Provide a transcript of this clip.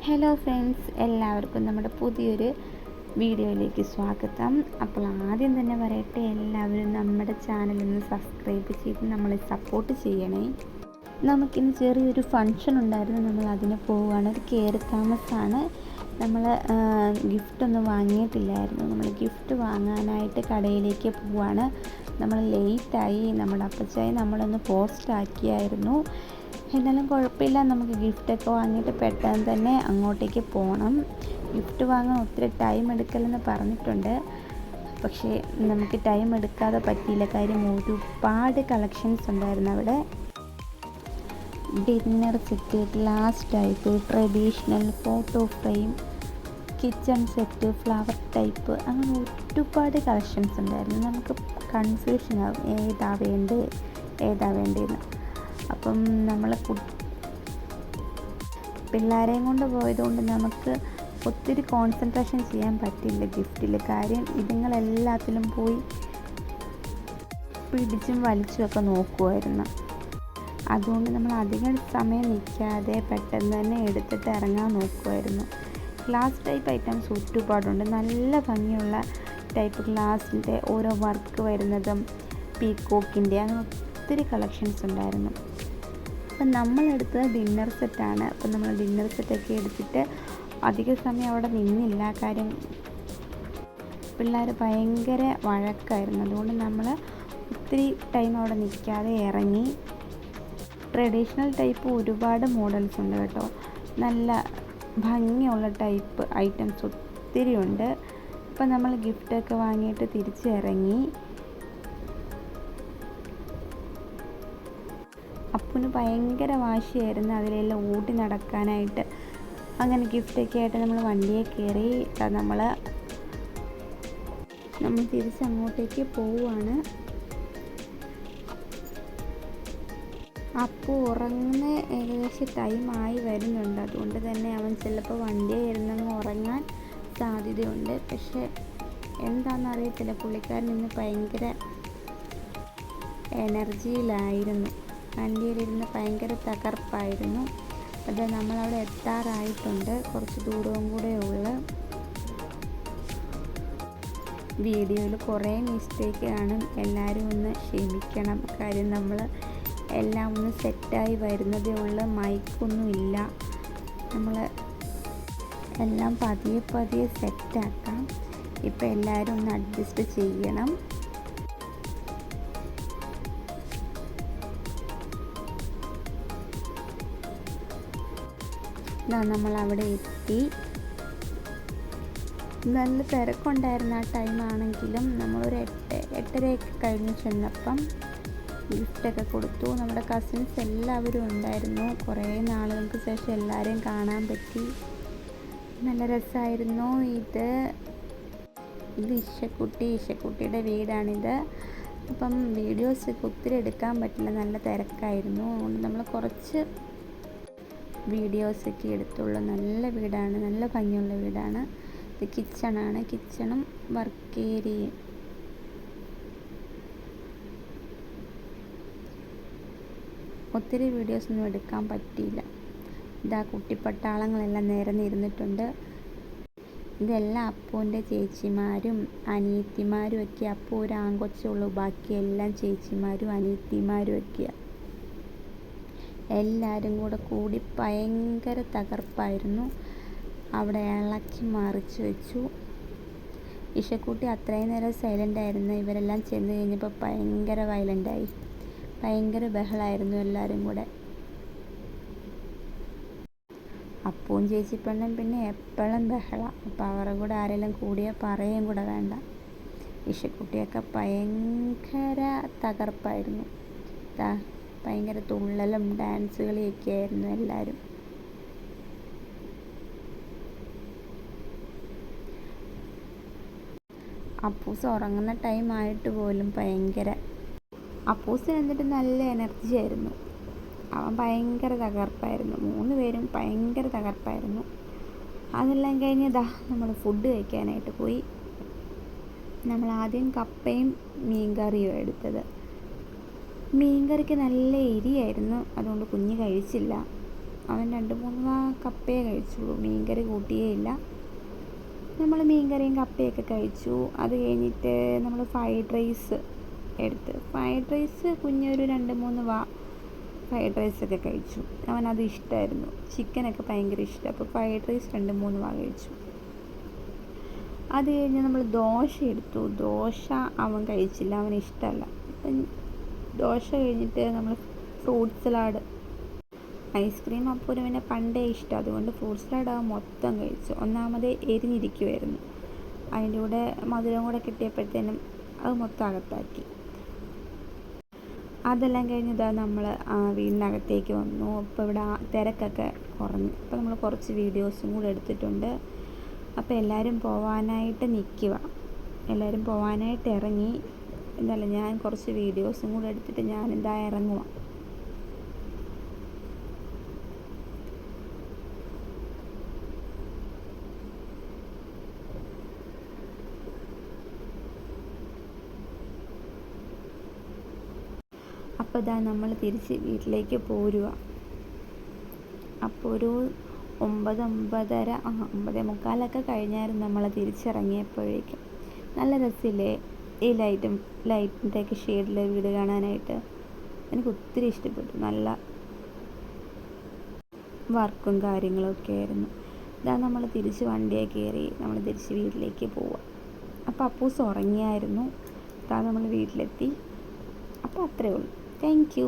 Hello friends, എല്ലാവർക്കും നമ്മുടെ പുതിയൊരു വീഡിയോയിലേക്ക് സ്വാഗതം. അപ്പോൾ ആദ്യം തന്നെ പറയട്ടെ, എല്ലാവരും നമ്മുടെ ചാനലൊന്ന് സബ്സ്ക്രൈബ് ചെയ്ത് നമ്മളെ സപ്പോർട്ട് ചെയ്യണേ. നമുക്കിന്ന് ചെറിയൊരു ഫങ്ഷൻ ഉണ്ടായിരുന്നു, നമ്മൾ അതിന് പോവുകയാണ്. ഒരു കയറി താമസമാണ്. നമ്മൾ ഗിഫ്റ്റൊന്നും വാങ്ങിയിട്ടില്ലായിരുന്നു. നമ്മൾ ഗിഫ്റ്റ് വാങ്ങാനായിട്ട് കടയിലേക്ക് പോവുകയാണ്. നമ്മൾ ലേറ്റായി. നമ്മുടെ അപ്പച്ചായി നമ്മളൊന്ന് പോസ്റ്റാക്കിയായിരുന്നു. എന്നാലും കുഴപ്പമില്ല, നമുക്ക് ഗിഫ്റ്റൊക്കെ വാങ്ങിയിട്ട് പെട്ടെന്ന് തന്നെ അങ്ങോട്ടേക്ക് പോകണം. ഗിഫ്റ്റ് വാങ്ങാൻ ഒത്തിരി ടൈം എടുക്കലെന്ന് പറഞ്ഞിട്ടുണ്ട്, പക്ഷേ നമുക്ക് ടൈം എടുക്കാതെ പറ്റിയില്ല. കാര്യം ഒരുപാട് കളക്ഷൻസ് ഉണ്ടായിരുന്നു അവിടെ. Dinner set, glass type, traditional, photo frame, kitchen set, flower type, അങ്ങനെ ഒരുപാട് കളക്ഷൻസ് ഉണ്ടായിരുന്നു. നമുക്ക് കൺഫ്യൂഷനാകും ഏതാ വേണ്ടതെന്ന്. അപ്പം നമ്മൾ പിള്ളേരെയും കൊണ്ട് പോയതുകൊണ്ട് നമുക്ക് ഒത്തിരി കോൺസെൻട്രേഷൻ ചെയ്യാൻ പറ്റില്ല ഗിഫ്റ്റിൽ. കാര്യം ഇതുങ്ങളെല്ലാത്തിലും പോയി പിടിച്ചും വലിച്ചുമൊക്കെ നോക്കുമായിരുന്നു. അതുകൊണ്ട് നമ്മൾ അധികം സമയം നിൽക്കാതെ പെട്ടെന്ന് തന്നെ എടുത്തിട്ട് ഇറങ്ങാൻ നോക്കുമായിരുന്നു. ഗ്ലാസ് ടൈപ്പ് ഐറ്റംസ് ഒരുപാടുണ്ട്. നല്ല ഭംഗിയുള്ള ടൈപ്പ് ഗ്ലാസിൻ്റെ ഓരോ വർക്ക് വരുന്നതും പീക്കോക്കിൻ്റെ അങ്ങനെ ഒത്തിരി കളക്ഷൻസ് ഉണ്ടായിരുന്നു. അപ്പം നമ്മളെടുത്തത് ഡിന്നർ സെറ്റാണ്. അപ്പം നമ്മൾ ഡിന്നർ സെറ്റൊക്കെ എടുത്തിട്ട് അധിക സമയം അവിടെ നിന്നില്ല. കാര്യം പിള്ളേർ ഭയങ്കര വഴക്കായിരുന്നു. അതുകൊണ്ട് നമ്മൾ ഒത്തിരി ടൈം അവിടെ നിൽക്കാതെ ഇറങ്ങി. ട്രഡീഷണൽ ടൈപ്പ് ഒരുപാട് മോഡൽസ് ഉണ്ട് കേട്ടോ. നല്ല ഭംഗിയുള്ള ടൈപ്പ് ഐറ്റംസ് ഒത്തിരി ഉണ്ട്. അപ്പം നമ്മൾ ഗിഫ്റ്റൊക്കെ വാങ്ങിയിട്ട് തിരിച്ചിറങ്ങി. അപ്പുന് ഭയങ്കര വാശിയായിരുന്നു അതിലെല്ലാം ഓടി നടക്കാനായിട്ട്. അങ്ങനെ ഗിഫ്റ്റൊക്കെ ആയിട്ട് നമ്മൾ വണ്ടിയെ കയറി നമ്മൾ തിരിച്ചങ്ങോട്ടേക്ക് പോവുകയാണ്. അപ്പു ഉറങ്ങുന്ന ഏകദേശം ടൈമായി വരുന്നുണ്ട്. അതുകൊണ്ട് തന്നെ അവൻ ചിലപ്പോൾ വണ്ടിയെ ഇരുന്നങ്ങ് ഉറങ്ങാൻ സാധ്യതയുണ്ട്. പക്ഷേ എന്താണെന്നറിയത്തില്ല, പുള്ളിക്കാരൻ ഇന്ന് ഭയങ്കര എനർജിയിലായിരുന്നു. വണ്ടിയിലിരുന്ന് ഭയങ്കര തകർപ്പായിരുന്നു. അത് നമ്മളവിടെ എത്താറായിട്ടുണ്ട്. കുറച്ച് ദൂരവും കൂടെ ഉള്ളു. വീഡിയോയിൽ കുറേ മിസ്റ്റേക്ക് കാണും, എല്ലാവരും ഒന്ന് ക്ഷമിക്കണം. കാര്യം നമ്മൾ എല്ലാം ഒന്ന് സെറ്റായി വരുന്നതേ ഉള്ളു. മൈക്കൊന്നും ഇല്ല. നമ്മൾ എല്ലാം പതിയെ സെറ്റാക്കാം. ഇപ്പം എല്ലാവരും ഒന്ന് അഡ്ജസ്റ്റ് ചെയ്യണം. നമ്മളവിടെ എത്തി. നല്ല തിരക്കുണ്ടായിരുന്ന ആ ടൈമാണെങ്കിലും നമ്മളൊരു 8:30 കഴിഞ്ഞ് ചെന്നപ്പം ഗിഫ്റ്റൊക്കെ കൊടുത്തു. നമ്മുടെ കസിൻസ് എല്ലാവരും ഉണ്ടായിരുന്നു. കുറേ നാളുകൾക്ക് ശേഷം എല്ലാവരെയും കാണാൻ പറ്റി. നല്ല രസമായിരുന്നു. ഇത് ഇഷക്കുട്ടിയുടെ വീടാണിത്. അപ്പം വീഡിയോസൊക്കെ ഒത്തിരി എടുക്കാൻ പറ്റില്ല, നല്ല തിരക്കായിരുന്നു. അതുകൊണ്ട് നമ്മൾ കുറച്ച് വീഡിയോസൊക്കെ എടുത്തുള്ളൂ. നല്ല വീടാണ്, നല്ല ഭംഗിയുള്ള വീടാണ്. ഇത് കിച്ചണാണ്. കിച്ചണും വർക്ക് ഏരിയയും. ഒത്തിരി വീഡിയോസൊന്നും എടുക്കാൻ പറ്റിയില്ല. ഇതാ കുട്ടിപ്പട്ടാളങ്ങളെല്ലാം നിരന്നിരുന്നിട്ടുണ്ട്. ഇതെല്ലാം അപ്പൂൻ്റെ ചേച്ചിമാരും അനിയത്തിമാരും ഒക്കെ. അപ്പൂ ഒരു ആൺകൊച്ചുള്ളൂ, ബാക്കിയെല്ലാം ചേച്ചിമാരും അനിയത്തിമാരും ഒക്കെയാണ്. എല്ലാവരും കൂടി ഭയങ്കര തകർപ്പായിരുന്നു. അവിടെ ഇളക്കി മറിച്ച് വെച്ചു. ഇഷക്കുട്ടി അത്രയും നേരം സൈലൻ്റ് ആയിരുന്നു. ഇവരെല്ലാം ചെന്ന് കഴിഞ്ഞപ്പോൾ ഭയങ്കര വയലൻ്റായി. ഭയങ്കര ബഹളമായിരുന്നു എല്ലാവരും കൂടെ. അപ്പവും ചേച്ചി പെണ്ണും പിന്നെ എപ്പോഴും ബഹളം. അപ്പോൾ അവരുടെ കൂടെ ആരെല്ലാം കൂടിയാൽ പറയുകയും കൂടെ വേണ്ട. ഇഷക്കുട്ടിയൊക്കെ ഭയങ്കര തകർപ്പായിരുന്നു. ഭയങ്കര തുള്ളലും ഡാൻസ് കളിയൊക്കെ ആയിരുന്നു എല്ലാവരും. അപ്പൂസ് ഉറങ്ങുന്ന ടൈമായിട്ട് പോലും അപ്പൂസിന് എന്നിട്ട് നല്ല എനർജി ആയിരുന്നു. അവൻ ഭയങ്കര തകർപ്പായിരുന്നു. 3 പേരും ഭയങ്കര തകർപ്പായിരുന്നു. അതെല്ലാം കഴിഞ്ഞ് നമ്മൾ ഫുഡ് കഴിക്കാനായിട്ട് പോയി. നമ്മൾ ആദ്യം കപ്പയും മീൻകറിയും എടുത്തത്. മീൻകറിക്ക് നല്ല എരിയായിരുന്നു. അതുകൊണ്ട് കുഞ്ഞ് കഴിച്ചില്ല. അവൻ 2-3 കപ്പയെ കഴിച്ചുള്ളൂ, മീൻകറി കൂട്ടിയേ ഇല്ല. നമ്മൾ മീൻകറിയും കപ്പയൊക്കെ കഴിച്ചു. അത് കഴിഞ്ഞിട്ട് നമ്മൾ ഫ്രൈഡ് റൈസ് എടുത്ത്, ഫ്രൈഡ് റൈസ് കുഞ്ഞൊരു 2-3 ഫ്രൈഡ് റൈസൊക്കെ കഴിച്ചു. അവനത് ഇഷ്ടമായിരുന്നു, ചിക്കനൊക്കെ ഭയങ്കര ഇഷ്ടം. അപ്പോൾ ഫ്രൈഡ് റൈസ് 2-3 കഴിച്ചു. അത് കഴിഞ്ഞ് നമ്മൾ ദോശ എടുത്തു. ദോശ അവൻ കഴിച്ചില്ല, അവന് ഇഷ്ടമല്ല. അപ്പം ദോശ കഴിഞ്ഞിട്ട് നമ്മൾ ഫ്രൂട്ട് സലാഡ്, ഐസ്ക്രീം അപ്പൂരവിനെ പണ്ടേ ഇഷ്ടം, അതുകൊണ്ട് ഫ്രൂട്ട് സലാഡ് അവൻ മൊത്തം കഴിച്ചു. ഒന്നാമത് എരിഞ്ഞിരിക്കുമായിരുന്നു, അതിൻ്റെ കൂടെ മധുരം കൂടെ കിട്ടിയപ്പോഴത്തേനും അത് മൊത്തം അകത്താക്കി. അതെല്ലാം കഴിഞ്ഞ് നമ്മൾ വീടിനകത്തേക്ക് വന്നു. അപ്പോൾ ഇവിടെ തിരക്കൊക്കെ കുറഞ്ഞു. അപ്പോൾ നമ്മൾ കുറച്ച് വീഡിയോസും കൂടെ എടുത്തിട്ടുണ്ട്. അപ്പോൾ എല്ലാവരും പോവാനായിട്ട് നിൽക്കുക, എല്ലാവരും പോവാനായിട്ട് ഇറങ്ങി. എന്തായാലും ഞാൻ കുറച്ച് വീഡിയോസും കൂടെ എടുത്തിട്ട് ഞാൻ ഇറങ്ങുക. അപ്പോൾ നമ്മൾ തിരിച്ച് വീട്ടിലേക്ക് പോരുക. അപ്പോൾ ഒരു 9-9:30 കഴിഞ്ഞായിരുന്നു നമ്മൾ തിരിച്ചിറങ്ങിയപ്പോഴേക്കും. നല്ല രസമില്ലേ ഈ ലൈറ്റിൻ്റെയൊക്കെ ഷെയ്ഡിൽ വീട് കാണാനായിട്ട്? എനിക്ക് ഒത്തിരി ഇഷ്ടപ്പെട്ടു. നല്ല വർക്കും കാര്യങ്ങളൊക്കെ ആയിരുന്നു. നമ്മൾ തിരിച്ച് വണ്ടിയെ കയറി നമ്മൾ തിരിച്ച് വീട്ടിലേക്ക് പോവുക. അപ്പോൾ അപ്പൂസ് ഉറങ്ങിയായിരുന്നു. നമ്മൾ വീട്ടിലെത്തി. അപ്പോൾ അത്രയേ ഉള്ളൂ. Thank you.